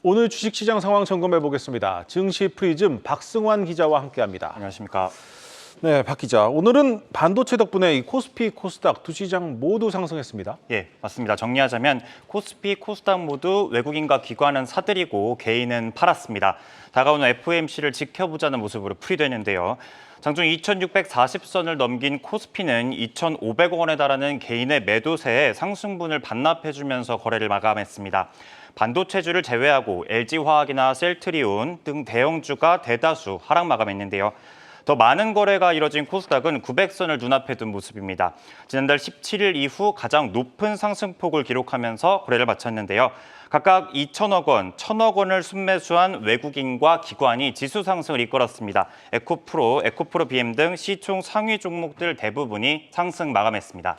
오늘 주식시장 상황 점검해 보겠습니다. 증시 프리즘 박승환 기자와 함께합니다. 안녕하십니까. 네, 박 기자. 오늘은 반도체 덕분에 이 코스피, 코스닥 두 시장 모두 상승했습니다. 예, 맞습니다. 정리하자면 코스피, 코스닥 모두 외국인과 기관은 사들이고 개인은 팔았습니다. 다가오는 FOMC를 지켜보자는 모습으로 풀이되는데요. 장중 2,640선을 넘긴 코스피는 2,500억 원에 달하는 개인의 매도세에 상승분을 반납해주면서 거래를 마감했습니다. 반도체주를 제외하고 LG화학이나 셀트리온 등 대형주가 대다수 하락 마감했는데요. 더 많은 거래가 이뤄진 코스닥은 900선을 눈앞에 둔 모습입니다. 지난달 17일 이후 가장 높은 상승폭을 기록하면서 거래를 마쳤는데요. 각각 2천억 원, 1천억 원을 순매수한 외국인과 기관이 지수 상승을 이끌었습니다. 에코프로 BM 등 시총 상위 종목들 대부분이 상승 마감했습니다.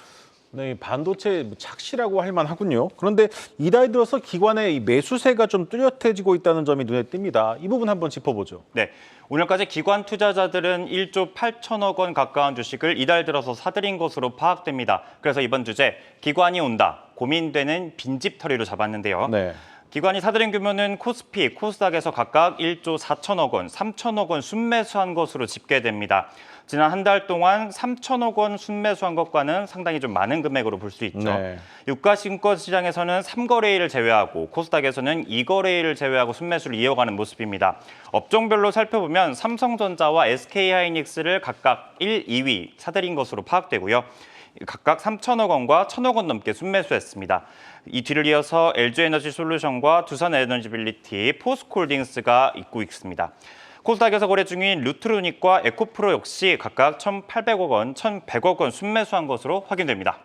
네, 반도체 착시라고 할 만하군요. 그런데 이달 들어서 기관의 이 매수세가 좀 뚜렷해지고 있다는 점이 눈에 띕니다. 이 부분 한번 짚어보죠. 네, 오늘까지 기관 투자자들은 1조 8천억 원 가까운 주식을 이달 들어서 사들인 것으로 파악됩니다. 그래서 이번 주제 기관이 온다, 고민되는 빈집털이로 잡았는데요. 네. 기관이 사들인 규모는 코스피, 코스닥에서 각각 1조 4천억 원, 3천억 원 순매수한 것으로 집계됩니다. 지난 한 달 동안 3천억 원 순매수한 것과는 상당히 좀 많은 금액으로 볼 수 있죠. 네. 유가증권 시장에서는 3거래일을 제외하고 코스닥에서는 2거래일을 제외하고 순매수를 이어가는 모습입니다. 업종별로 살펴보면 삼성전자와 SK하이닉스를 각각 1, 2위 사들인 것으로 파악되고요. 각각 3천억 원과 1천억 원 넘게 순매수했습니다. 이 뒤를 이어서 LG에너지솔루션과 두산에너지빌리티, 포스코홀딩스가 잇고 있습니다. 코스닥에서 거래 중인 루트로닉과 에코프로 역시 각각 1,800억 원, 1,100억 원 순매수한 것으로 확인됩니다.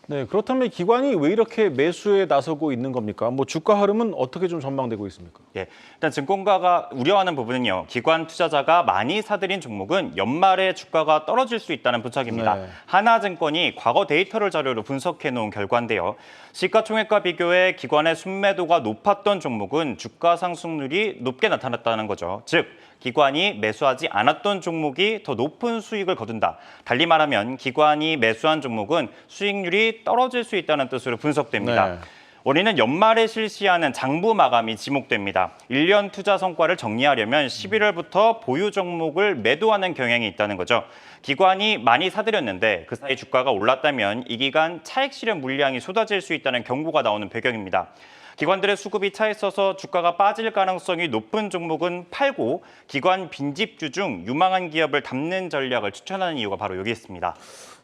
네, 그렇다면 기관이 왜 이렇게 매수에 나서고 있는 겁니까? 주가 흐름은 어떻게 좀 전망되고 있습니까? 예, 일단 증권가가 우려하는 부분은요. 기관 투자자가 많이 사들인 종목은 연말에 주가가 떨어질 수 있다는 분석입니다. 네. 하나증권이 과거 데이터를 자료로 분석해 놓은 결과인데요. 시가총액과 비교해 기관의 순매도가 높았던 종목은 주가 상승률이 높게 나타났다는 거죠. 즉, 기관이 매수하지 않았던 종목이 더 높은 수익을 거둔다. 달리 말하면 기관이 매수한 종목은 수익률이 떨어질 수 있다는 뜻으로 분석됩니다. 네. 원인은 연말에 실시하는 장부 마감이 지목됩니다. 1년 투자 성과를 정리하려면 11월부터 보유 종목을 매도하는 경향이 있다는 거죠. 기관이 많이 사들였는데 그 사이 주가가 올랐다면 이 기간 차익 실현 물량이 쏟아질 수 있다는 경고가 나오는 배경입니다. 기관들의 수급이 차 있어서 주가가 빠질 가능성이 높은 종목은 팔고 기관 빈집주 중 유망한 기업을 담는 전략을 추천하는 이유가 바로 여기 있습니다.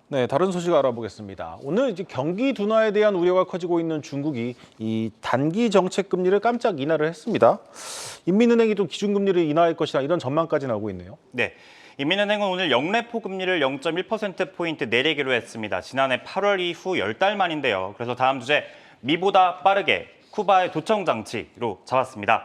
네, 다른 소식 알아보겠습니다. 오늘 이제 경기 둔화에 대한 우려가 커지고 있는 중국이 이 단기 정책 금리를 깜짝 인하를 했습니다. 인민은행이 또 기준금리를 인하할 것이다 이런 전망까지 나오고 있네요. 네. 인민은행은 오늘 영래포 금리를 0.1%포인트 내리기로 했습니다. 지난해 8월 이후 10달 만인데요. 그래서 다음 주제 미보다 빠르게 쿠바의 도청장치로 잡았습니다.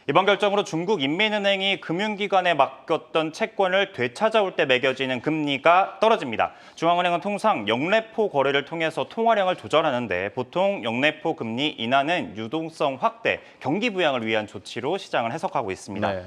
이번 결정으로 중국 인민은행이 금융기관에 맡겼던 채권을 되찾아올 때 매겨지는 금리가 떨어집니다. 중앙은행은 통상 영래포 거래를 통해서 통화량을 조절하는데 보통 영래포 금리 인하는 유동성 확대, 경기 부양을 위한 조치로 시장을 해석하고 있습니다. 네.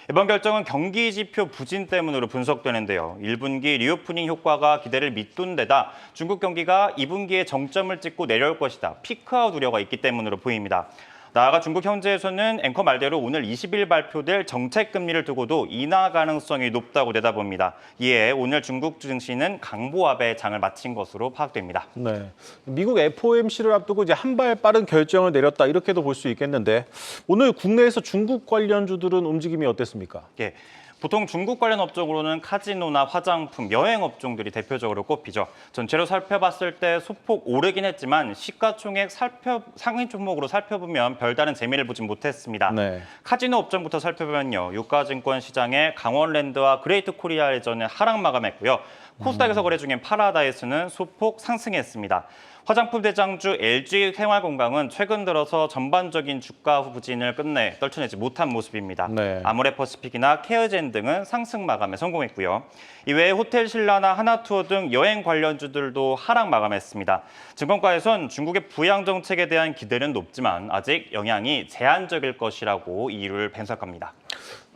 이번 결정은 경기 지표 부진 때문으로 분석되는데요. 1분기 리오프닝 효과가 기대를 밑돈 데다 중국 경기가 2분기에 정점을 찍고 내려올 것이다. 피크아웃 우려가 있기 때문으로 보입니다. 나아가 중국 현지에서는 앵커 말대로 오늘 20일 발표될 정책 금리를 두고도 인하 가능성이 높다고 내다봅니다. 이에 오늘 중국 증시는 강보합의 장을 마친 것으로 파악됩니다. 네, 미국 FOMC를 앞두고 이제 한 발 빠른 결정을 내렸다 이렇게도 볼 수 있겠는데 오늘 국내에서 중국 관련주들은 움직임이 어땠습니까? 예. 보통 중국 관련 업종으로는 카지노나 화장품, 여행 업종들이 대표적으로 꼽히죠. 전체로 살펴봤을 때 소폭 오르긴 했지만 시가총액 상위 종목으로 살펴보면 별다른 재미를 보진 못했습니다. 네. 카지노 업종부터 살펴보면요. 유가증권 시장의 강원랜드와 그레이트 코리아 예전에 하락 마감했고요. 코스닥에서 거래 중인 파라다이스는 소폭 상승했습니다. 화장품 대장주 LG 생활건강은 최근 들어서 전반적인 주가 후부진을 끝내 떨쳐내지 못한 모습입니다. 네. 아모레퍼시픽이나 케어젠 등은 상승 마감에 성공했고요. 이외에 호텔신라나 하나투어 등 여행 관련주들도 하락 마감했습니다. 증권가에선 중국의 부양 정책에 대한 기대는 높지만 아직 영향이 제한적일 것이라고 이유를 분석합니다.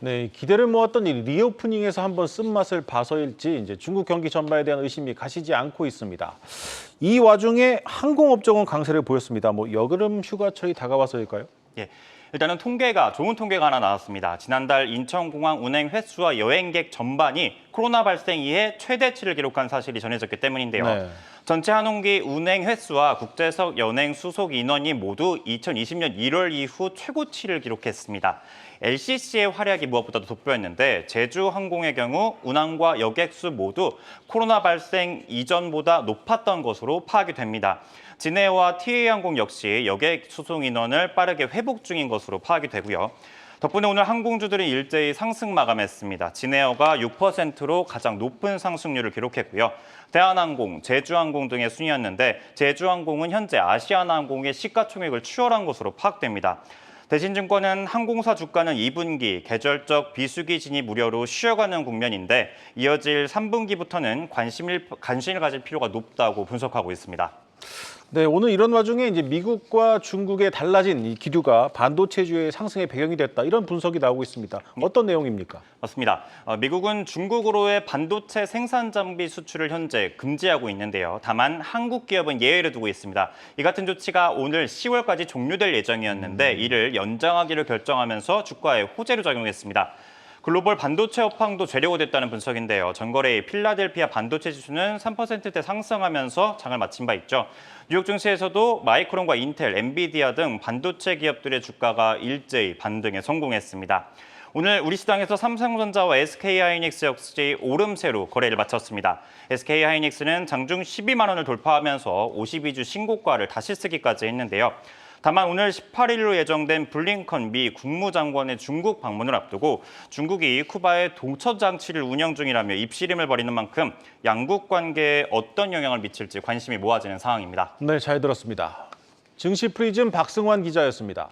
네, 기대를 모았던 이 리오프닝에서 한번 쓴맛을 봐서일지 이제 중국 경기 전반에 대한 의심이 가시지 않고 있습니다. 이 와중에 항공업종은 강세를 보였습니다. 여름 휴가철이 다가와서일까요? 예. 일단은 좋은 통계가 하나 나왔습니다. 지난달 인천공항 운행 횟수와 여행객 전반이 코로나 발생 이해 최대치를 기록한 사실이 전해졌기 때문인데요. 네. 전체 항공기 운행 횟수와 국제석 연행 수속 인원이 모두 2020년 1월 이후 최고치를 기록했습니다. LCC의 활약이 무엇보다도 돋보였는데 제주항공의 경우 운항과 여객 수 모두 코로나 발생 이전보다 높았던 것으로 파악이 됩니다. 진에어와 TA항공 역시 여객 수송 인원을 빠르게 회복 중인 것으로 파악이 되고요. 덕분에 오늘 항공주들은 일제히 상승 마감했습니다. 진에어가 6%로 가장 높은 상승률을 기록했고요. 대한항공, 제주항공 등의 순이었는데 제주항공은 현재 아시아나항공의 시가총액을 추월한 것으로 파악됩니다. 대신증권은 항공사 주가는 2분기 계절적 비수기 진입 우려로 쉬어가는 국면인데 이어질 3분기부터는 관심을 가질 필요가 높다고 분석하고 있습니다. 네, 오늘 이런 와중에 이제 미국과 중국의 달라진 이 기류가 반도체주의 상승의 배경이 됐다. 이런 분석이 나오고 있습니다. 어떤 내용입니까? 맞습니다. 미국은 중국으로의 반도체 생산 장비 수출을 현재 금지하고 있는데요. 다만 한국 기업은 예외를 두고 있습니다. 이 같은 조치가 오늘 10월까지 종료될 예정이었는데 이를 연장하기를 결정하면서 주가에 호재로 작용했습니다. 글로벌 반도체 업황도 재료화됐다는 분석인데요. 전거래일 필라델피아 반도체 지수는 3%대 상승하면서 장을 마친 바 있죠. 뉴욕 증시에서도 마이크론과 인텔, 엔비디아 등 반도체 기업들의 주가가 일제히 반등에 성공했습니다. 오늘 우리 시장에서 삼성전자와 SK하이닉스 역시 오름세로 거래를 마쳤습니다. SK하이닉스는 장중 12만 원을 돌파하면서 52주 신고가를 다시 쓰기까지 했는데요. 다만 오늘 18일로 예정된 블링컨 미 국무장관의 중국 방문을 앞두고 중국이 쿠바에 동처 장치를 운영 중이라며 입씨름을 벌이는 만큼 양국 관계에 어떤 영향을 미칠지 관심이 모아지는 상황입니다. 네, 잘 들었습니다. 증시 프리즘 박승환 기자였습니다.